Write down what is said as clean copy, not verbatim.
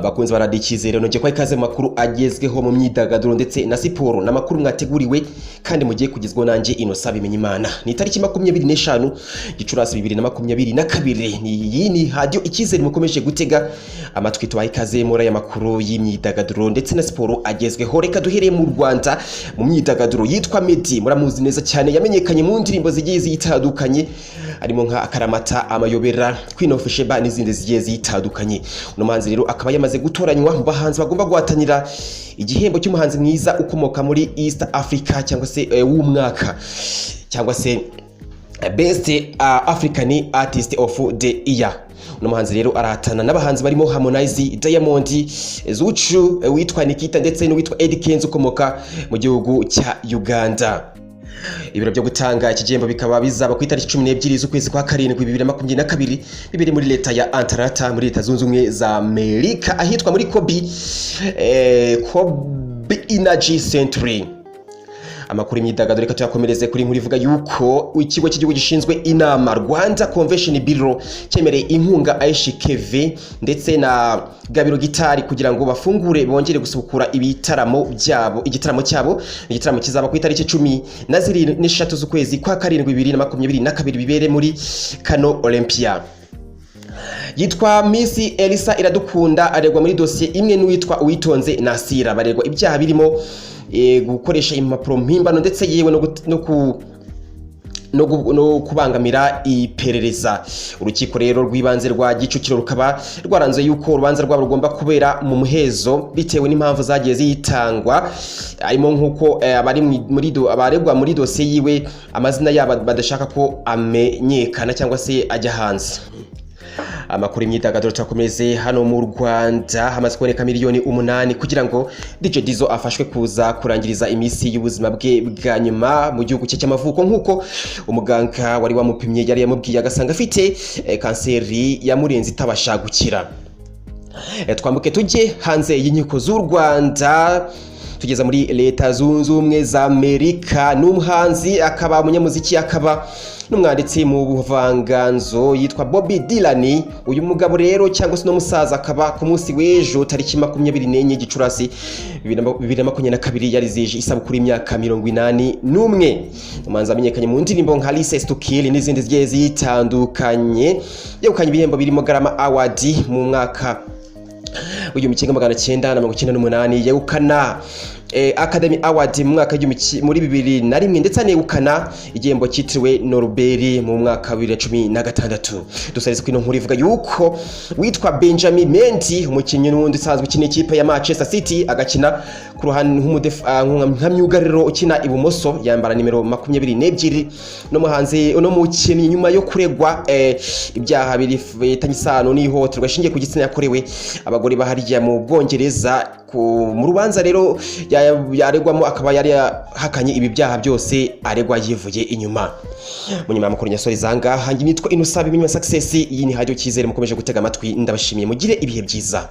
abakunzi baradikizere nonje kwa ikaze makuru agezweho mu myidagaduro ndetse na siporo namakuru mwateguriwe kandi mugiye kugizwe nanje Innocent Bimenyimana ni tariki 25 Gicurasi 2022 ni radio ikizere mukomeje gutega amatwi twaha ikaze muri aya makuru y'imyidagaduro ndetse na siporo agezweho. Reka duhereye mu Rwanda mu myidagaduro yitwa Meddy, muramuzi neza cyane, yamenyekanye mu ndirimbo zigiye zitandukanye arimo nka Akaramata, Amayobera, Queen of Sheba n'izindi zigiye zitandukanye. Uno muhanzi rero akaba yamaze gutoranywa mu bahanzi bagomba guhatanira igihembo cy'umuhanzi mwiza ukomoka muri East Africa cyangwa se w'umwaka cyangwa se Best African Artist of the Year. Uno muhanzi rero arahatana n'abahanzi barimo Harmonize, Diamond, Zuchu, witwa Nikita ndetse n'uwitwa Eddy Kenzo ukomoka mu gihugu cya Uganda. Ibiro byo gutanga ikigembo bikaba bizaba ku itariki 12 z'ukwezi kwa karindwi 2022 bibiri muri leta ya Atlanta muri leta zunze ubumwe za Amerika ahitwa muri Kobe Energy Center. Amakuru y'imyidagaduro reka tuyakomereze kuri nkuru ivuga yuko ikigo cy'igihugu gishinzwe inama Rwanda Convention Bureau cyemereye inkunga Aishi Keve ndetse na Gabiro Gitari kugira ngo bafungure bongere gusubukura igitaramo kizaba ku itariki 13 z'ukwezi kwa karindwi 2022 bibere muri Kano Olympia. Yitwa Miss Elisa Iradukunda aregwa muri dossier imwe n'uwitwa Uwitonze Nasira, baregwa ibyaha birimo gukoresha impapuro mpimbano ndetse yewe no kubangamira iperereza. Urukiko rero rw'ibanze rwa Gicukiro rukaba rwaranze yuko urubanza rwabo rugomba kubera mu muhezo bitewe n'impamvu zagiye zitangwa, arimo nkuko abaregwa muri dossier yiwe amazina yabo badashaka ko amenyekana cyangwa se ajya hanze. Amakuru y'imyidagaduro twakomeze hano mu Rwanda, hamaze kuboneka miliyoni 8 kugira ngo DJ Dizzo afashwe kuza kurangiriza imisi y'ubuzima bwe bwa nyuma mu gihugu cye cy'amavuko, nkuko umuganga wari wamupimye yari yamubwiye agasanga afite kanseri yamurenze itabasha gukira. Twambuke tujye hanze y'inkiko z'u Rwanda tugeza muri leta zunze ubumwe za Amerika. N'umuhanzi akaba umunyamuziki akaba n'umwanditsi mu buvanganzo yitwa Bobby Dylan. Uyu mugabo rero cyangwa se no musaza akaba ku munsi w'ejo tariki 24 Gicurasi 2022 yarizije isabukuru y'imyaka 81. Umuhanzi amenyekanye mu ndirimbo nka License to Kill n'izindi zigiye zitandukanye, yegukanye ibihembo birimo Grammy Award mu mwaka w'1998, yegukana Academy Award mu mwaka muri 2001 ndetse anegukana igihembo cyitiriwe Nobel mu mwaka wa 2016. Dusarize kwino nkuru ivuga yuko witwa Benjamin Mendy, umukinnyi n'undi usanzwe ukina ikipe ya Manchester City agakina ku ruhande nk'umyugariro ukina ibumoso, yambara nimero 22. No muhanzi no mukinnyi nyuma yo kuregwa ibyaha bifitanye isano n'ihohoterwa shingiye ku gitsina yakorewe abagore bahariya mu Bwongereza. Mu rubanza rero yaregwamo akaba yari hakanye ibi byaha byose aregwa yivuye inyuma. Munyuma y'amakuru nyasori zanga hangi nitwa Innocent Bimenyimana Success. Iyi ni radio Kizere mukomeje gutega amatwi, ndabashimiye mugire ibihe byiza.